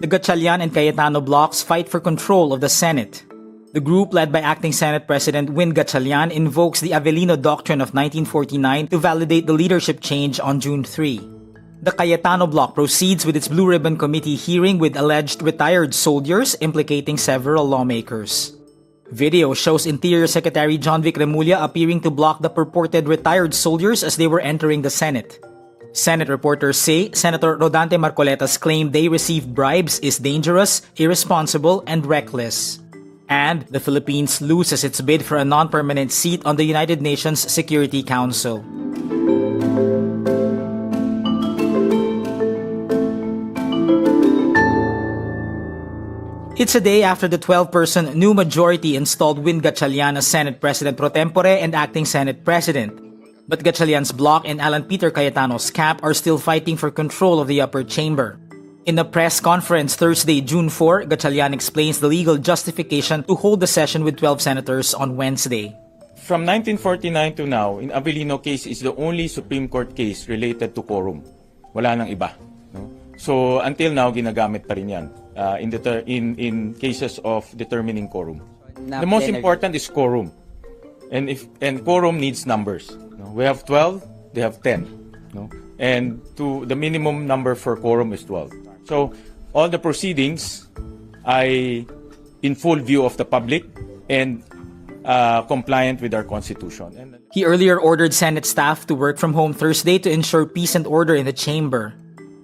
The Gatchalian and Cayetano blocs fight for control of the Senate. The group, led by Acting Senate President Win Gatchalian, invokes the Avellino Doctrine of 1949 to validate the leadership change on June 3. The Cayetano bloc proceeds with its Blue Ribbon Committee hearing with alleged retired soldiers implicating several lawmakers. Video shows Interior Secretary John Vic Remulla appearing to block the purported retired soldiers as they were entering the Senate. Senate reporters say Senator Rodante Marcoleta's claim they received bribes is dangerous, irresponsible, and reckless. And the Philippines loses its bid for a non-permanent seat on the United Nations Security Council. It's a day after the 12-person new majority installed Win Gatchalian as Senate President pro tempore and Acting Senate President. But Gatchalian's bloc and Alan Peter Cayetano's camp are still fighting for control of the upper chamber. In a press conference Thursday, June 4, Gatchalian explains the legal justification to hold the session with 12 senators on Wednesday. From 1949 to now, in Avellino case is the only Supreme Court case related to quorum. Wala nang iba. No? So until now, ginagamit pa rin yan in cases of determining quorum. The most important is quorum. And quorum needs numbers. No? We have 12, they have 10. No? And the minimum number for quorum is 12. So all the proceedings are in full view of the public and compliant with our Constitution. He earlier ordered Senate staff to work from home Thursday to ensure peace and order in the chamber.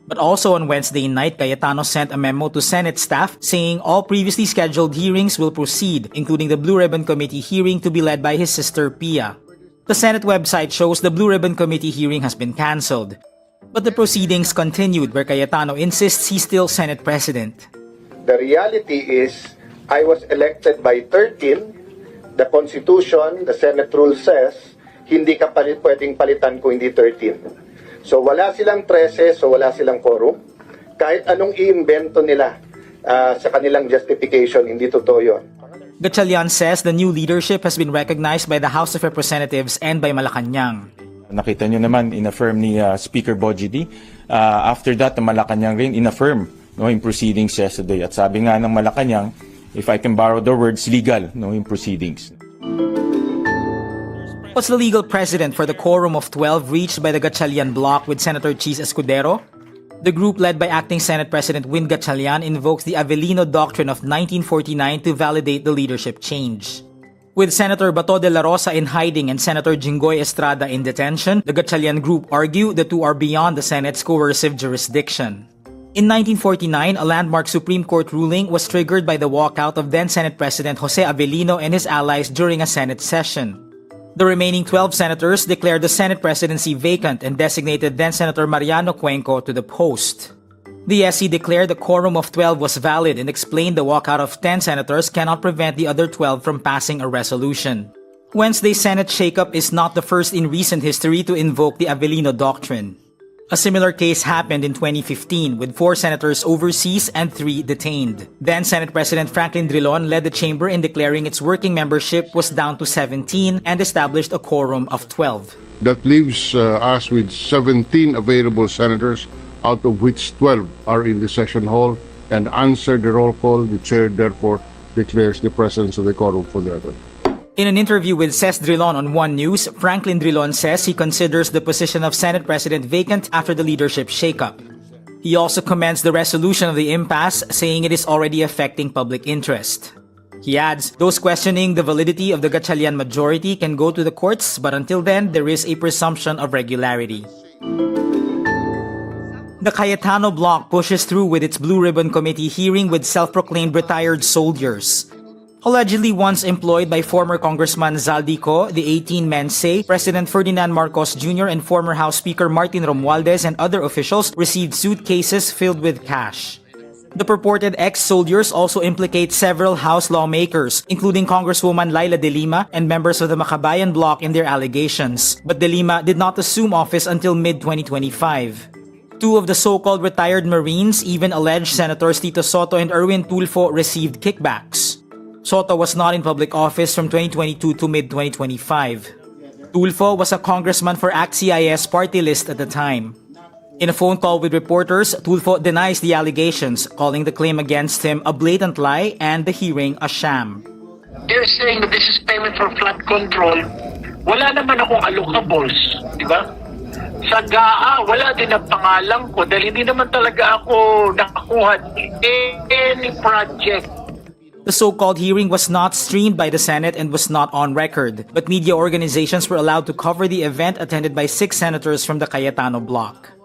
But also on Wednesday night, Cayetano sent a memo to Senate staff saying all previously scheduled hearings will proceed, including the Blue Ribbon Committee hearing to be led by his sister Pia. The Senate website shows the Blue Ribbon Committee hearing has been cancelled. But the proceedings continued where Cayetano insists he's still Senate President. The reality is, I was elected by 13. The Constitution, the Senate rule says, hindi ka pwedeng palitan kung hindi 13. So wala silang 13, so wala silang quorum. Kahit anong i-invento nila sa kanilang justification, hindi totoo yun. Gatchalian says the new leadership has been recognized by the House of Representatives and by Malacanang. Nakita nyo naman, in-affirm ni Speaker Bojidi. After that, Malacanang rin in-affirm in proceedings yesterday. At sabi nga ng Malacanang, if I can borrow the words, legal in proceedings. What's the legal precedent for the quorum of 12 reached by the Gatchalian bloc with Senator Chis Escudero? The group led by Acting Senate President Win Gatchalian invokes the Avellino Doctrine of 1949 to validate the leadership change. With Senator Bato de la Rosa in hiding and Senator Jinggoy Estrada in detention, the Gatchalian group argue the two are beyond the Senate's coercive jurisdiction. In 1949, a landmark Supreme Court ruling was triggered by the walkout of then Senate President Jose Avellino and his allies during a Senate session. The remaining 12 senators declared the Senate presidency vacant and designated then-Senator Mariano Cuenco to the post. The SC declared the quorum of 12 was valid and explained the walkout of 10 senators cannot prevent the other 12 from passing a resolution. Wednesday's Senate shakeup is not the first in recent history to invoke the Avellino Doctrine. A similar case happened in 2015 with 4 senators overseas and 3 detained. Then Senate President Franklin Drilon led the chamber in declaring its working membership was down to 17 and established a quorum of 12. That leaves us with 17 available senators, out of which 12 are in the session hall, and answer the roll call. The chair therefore declares the presence of the quorum for the other. In an interview with Ces Drilon on One News, Franklin Drilon says he considers the position of Senate President vacant after the leadership shakeup. He also commends the resolution of the impasse, saying it is already affecting public interest. He adds, those questioning the validity of the Gatchalian majority can go to the courts, but until then, there is a presumption of regularity. The Cayetano bloc pushes through with its Blue Ribbon Committee hearing with self-proclaimed retired soldiers. Allegedly once employed by former Congressman Zaldico, the 18 men say President Ferdinand Marcos Jr. and former House Speaker Martin Romualdez and other officials received suitcases filled with cash. The purported ex-soldiers also implicate several House lawmakers, including Congresswoman Laila De Lima and members of the Makabayan bloc in their allegations. But De Lima did not assume office until mid-2025. 2 of the so-called retired Marines even alleged Senators Tito Soto and Erwin Tulfo received kickbacks. Soto was not in public office from 2022 to mid-2025. Tulfo was a congressman for ACT-CIS party list at the time. In a phone call with reporters, Tulfo denies the allegations, calling the claim against him a blatant lie and the hearing a sham. They're saying that this is payment for flood control. Wala naman akong allocables, di ba? Sa GAA, wala din ang pangalan ko dahil hindi naman talaga ako nakakuha any project. The so-called hearing was not streamed by the Senate and was not on record, but media organizations were allowed to cover the event attended by 6 senators from the Cayetano bloc.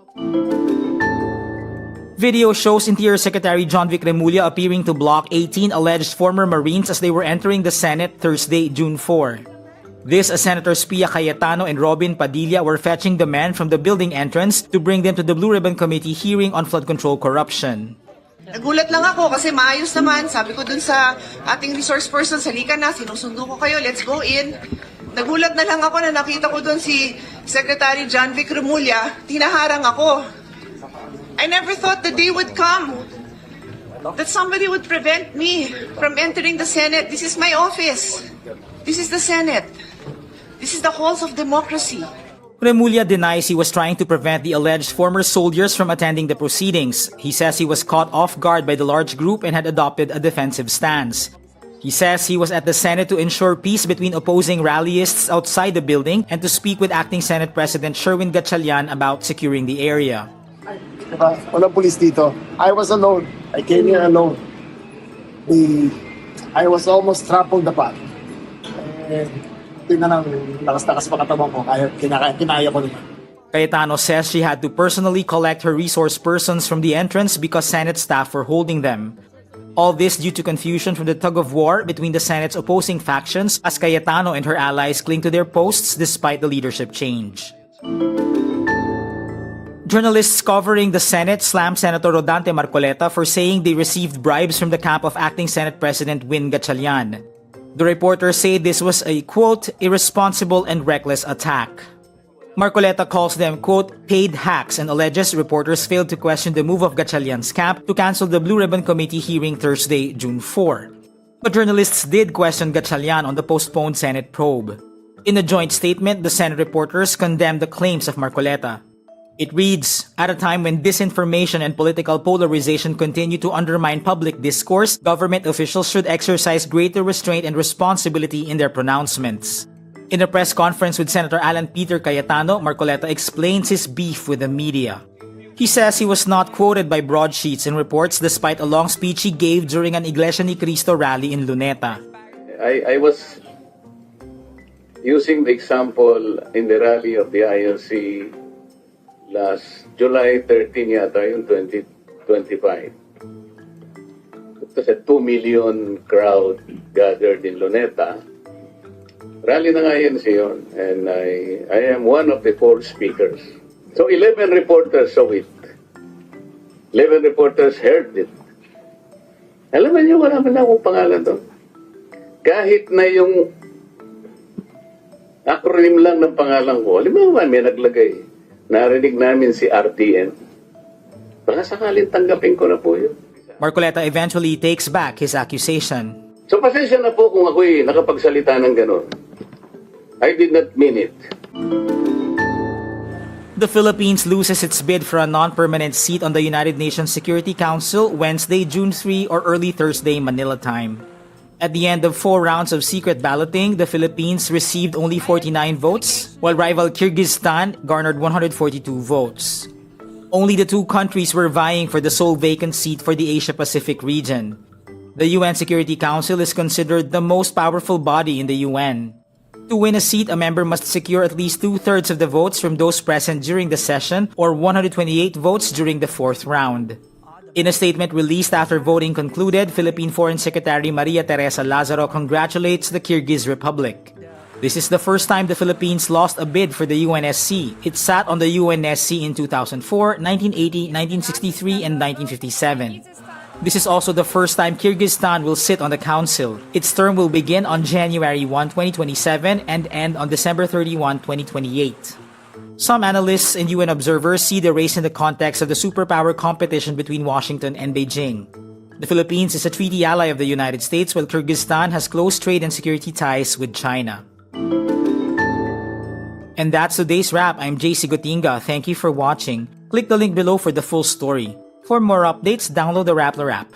Video shows Interior Secretary John Vic Remulla appearing to block 18 alleged former Marines as they were entering the Senate Thursday, June 4. This as Senators Pia Cayetano and Robin Padilla were fetching the men from the building entrance to bring them to the Blue Ribbon Committee hearing on flood control corruption. Nagulat lang ako kasi maayos naman. Sabi ko dun sa ating resource person, halika na, sinusundo ko kayo, let's go in. Nagulat na lang ako na nakita ko dun si Secretary John Vic Remulla, tinaharang ako. I never thought the day would come that somebody would prevent me from entering the Senate. This is my office. This is the Senate. This is the halls of democracy. Remulla denies he was trying to prevent the alleged former soldiers from attending the proceedings. He says he was caught off guard by the large group and had adopted a defensive stance. He says he was at the Senate to ensure peace between opposing rallyists outside the building and to speak with Acting Senate President Sherwin Gatchalian about securing the area. Diba? Walang police dito. I was alone. I came here alone. I was almost trampled upon. Tingnan lang, lakas-lakas pa katawan ko. Kinaya ko naman. Cayetano says she had to personally collect her resource persons from the entrance because Senate staff were holding them. All this due to confusion from the tug-of-war between the Senate's opposing factions as Cayetano and her allies cling to their posts despite the leadership change. Journalists covering the Senate slammed Senator Rodante Marcoleta for saying they received bribes from the camp of Acting Senate President Gatchalian. The reporters say this was a, quote, irresponsible and reckless attack. Marcoleta calls them, quote, paid hacks and alleges reporters failed to question the move of Gatchalian's camp to cancel the Blue Ribbon Committee hearing Thursday, June 4. But journalists did question Gatchalian on the postponed Senate probe. In a joint statement, the Senate reporters condemned the claims of Marcoleta. It reads, at a time when disinformation and political polarization continue to undermine public discourse, government officials should exercise greater restraint and responsibility in their pronouncements. In a press conference with Senator Alan Peter Cayetano, Marcoleta explains his beef with the media. He says he was not quoted by broadsheets and reports despite a long speech he gave during an Iglesia ni Cristo rally in Luneta. I was using the example in the rally of the ILC last July 13 yata, yung 2025. It was a 2 million crowd gathered in Luneta. Rally ng INC yun, and I am one of the 4 speakers. So 11 reporters saw it. 11 reporters heard it. Alam niyo, wala man akong pangalan doon. Kahit na yung acronym lang ng pangalan ko, alam mo, may naglagay. Narinig namin si RTN. Baka sakaling tanggapin ko na po yun. Marcoleta eventually takes back his accusation. So pasensya na po kung ako'y nakapagsalita ng gano'n. I did not mean it. The Philippines loses its bid for a non-permanent seat on the United Nations Security Council Wednesday, June 3 or early Thursday, Manila time. At the end of 4 rounds of secret balloting, the Philippines received only 49 votes, while rival Kyrgyzstan garnered 142 votes. Only the 2 countries were vying for the sole vacant seat for the Asia-Pacific region. The UN Security Council is considered the most powerful body in the UN. To win a seat, a member must secure at least 2/3 of the votes from those present during the session or 128 votes during the 4th round. In a statement released after voting concluded, Philippine Foreign Secretary Maria Teresa Lazaro congratulates the Kyrgyz Republic. This is the first time the Philippines lost a bid for the UNSC. It sat on the UNSC in 2004, 1980, 1963, and 1957. This is also the first time Kyrgyzstan will sit on the council. Its term will begin on January 1, 2027 and end on December 31, 2028. Some analysts and UN observers see the race in the context of the superpower competition between Washington and Beijing. The Philippines is a treaty ally of the United States, while Kyrgyzstan has close trade and security ties with China. And that's today's wrap. I'm JC Gotinga. Thank you for watching. Click the link below for the full story. For more updates, download the Rappler app.